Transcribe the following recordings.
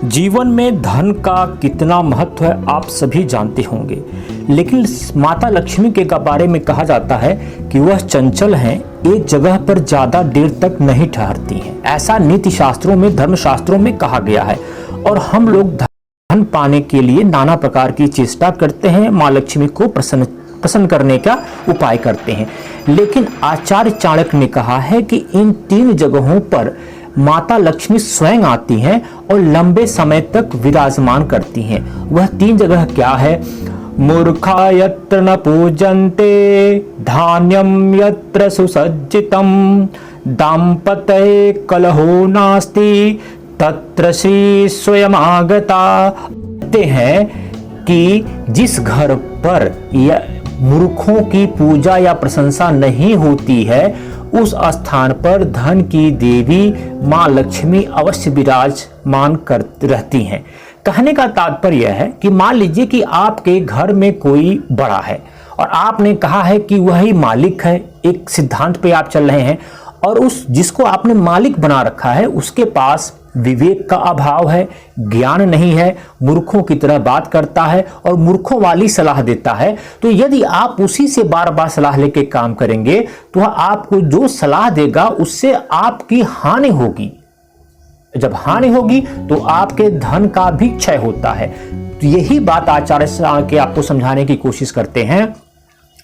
जीवन में धन का कितना महत्व है आप सभी जानते होंगे, लेकिन माता लक्ष्मी के बारे में कहा जाता है कि वह चंचल हैं, एक जगह पर ज्यादा देर तक नहीं ठहरती हैं। ऐसा नीति शास्त्रों में, धर्म शास्त्रों में कहा गया है। और हम लोग धन पाने के लिए नाना प्रकार की चेष्टा करते हैं, माँ लक्ष्मी को प्रसन्न करने का उपाय करते हैं। लेकिन आचार्य चाणक्य ने कहा है कि इन 3 जगहों पर माता लक्ष्मी स्वयं आती हैं और लंबे समय तक विराजमान करती हैं। वह 3 जगह क्या है? मूर्खा यत्र न पूजन्ते, धान्यम यत्र सुसज्जितम, दाम्पत्ये कलहो नास्ति, तत्र श्री स्वयं आगता। कहते हैं कि जिस घर पर मूर्खों की पूजा या प्रशंसा नहीं होती है, उस स्थान पर धन की देवी माँ लक्ष्मी अवश्य विराजमान कर रहती हैं। कहने का तात्पर्य है कि मान लीजिए कि आपके घर में कोई बड़ा है और आपने कहा है कि वही मालिक है, एक सिद्धांत पे आप चल रहे हैं, और उस जिसको आपने मालिक बना रखा है उसके पास विवेक का अभाव है, ज्ञान नहीं है, मूर्खों की तरह बात करता है और मूर्खों वाली सलाह देता है। तो यदि आप उसी से बार बार सलाह लेके काम करेंगे तो आपको जो सलाह देगा उससे आपकी हानि होगी। जब हानि होगी तो आपके धन का भी क्षय होता है। तो यही बात आचार्य चाणक्य आपको समझाने की कोशिश करते हैं।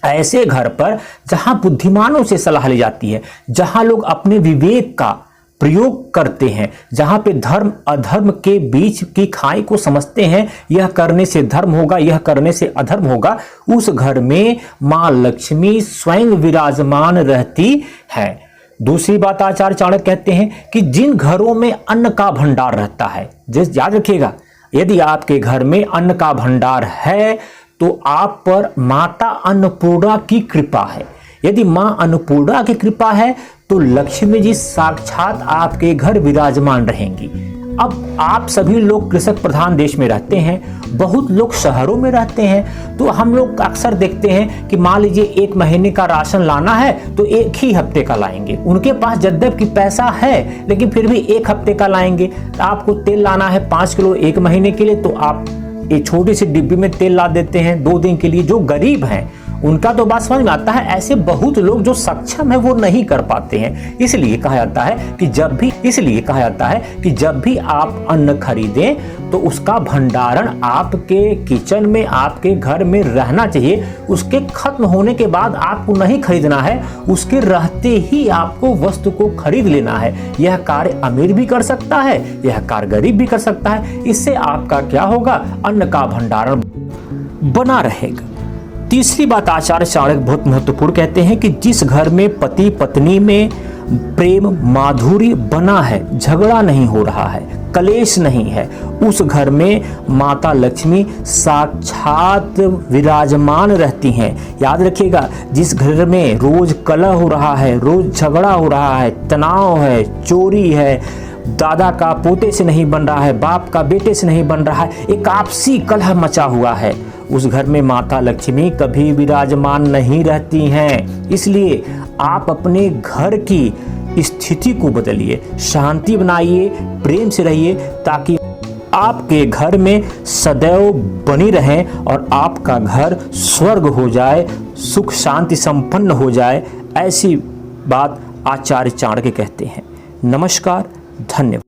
ऐसे घर पर जहां बुद्धिमानों से सलाह ली जाती है, जहां लोग अपने विवेक का प्रयोग करते हैं, जहां पे धर्म अधर्म के बीच की खाई को समझते हैं, यह करने से धर्म होगा, यह करने से अधर्म होगा, उस घर में मां लक्ष्मी स्वयं विराजमान रहती है। दूसरी बात आचार्य चाणक्य कहते हैं कि जिन घरों में अन्न का भंडार रहता है, जैसे याद रखिएगा, यदि आपके घर में अन्न का भंडार है तो आप पर माता अन्नपूर्णा की कृपा है। यदि मां अन्नपूर्णा की कृपा है तो लक्ष्मी जी साक्षात आपके घर विराजमान रहेंगी। अब आप सभी लोग कृषक प्रधान देश में रहते हैं, बहुत लोग शहरों में रहते हैं, तो हम लोग अक्सर देखते हैं कि मान लीजिए 1 महीने का राशन लाना है तो 1 ही हफ्ते का लाएंगे। उनके पास यद्यपि पैसा है लेकिन फिर भी 1 हफ्ते का लाएंगे। आपको तेल लाना है 5 किलो 1 महीने के लिए, तो आप एक छोटी सी डिब्बी में तेल ला देते हैं 2 दिन के लिए। जो गरीब हैं उनका तो बात समझ में आता है, ऐसे बहुत लोग जो सक्षम है वो नहीं कर पाते हैं। इसलिए कहा जाता है कि जब भी आप अन्न खरीदें तो उसका भंडारण आपके किचन में, आपके घर में रहना चाहिए। उसके खत्म होने के बाद आपको नहीं खरीदना है, उसके रहते ही आपको वस्तु को खरीद लेना है। यह कार्य अमीर भी कर सकता है, यह कार्य गरीब भी कर सकता है। इससे आपका क्या होगा? अन्न का भंडारण बना रहेगा। तीसरी बात आचार्य चाणक्य बहुत महत्वपूर्ण कहते हैं कि जिस घर में पति पत्नी में प्रेम माधुर्य बना है, झगड़ा नहीं हो रहा है, कलेश नहीं है, उस घर में माता लक्ष्मी साक्षात विराजमान रहती हैं। याद रखिएगा, जिस घर में रोज कलह हो रहा है, रोज झगड़ा हो रहा है, तनाव है, चोरी है, दादा का पोते से नहीं बन रहा है, बाप का बेटे से नहीं बन रहा है, एक आपसी कलह मचा हुआ है, उस घर में माता लक्ष्मी कभी विराजमान नहीं रहती हैं। इसलिए आप अपने घर की स्थिति को बदलिए, शांति बनाइए, प्रेम से रहिए, ताकि आपके घर में सदैव बनी रहें और आपका घर स्वर्ग हो जाए, सुख शांति संपन्न हो जाए। ऐसी बात आचार्य चाणक्य कहते हैं। नमस्कार, धन्यवाद।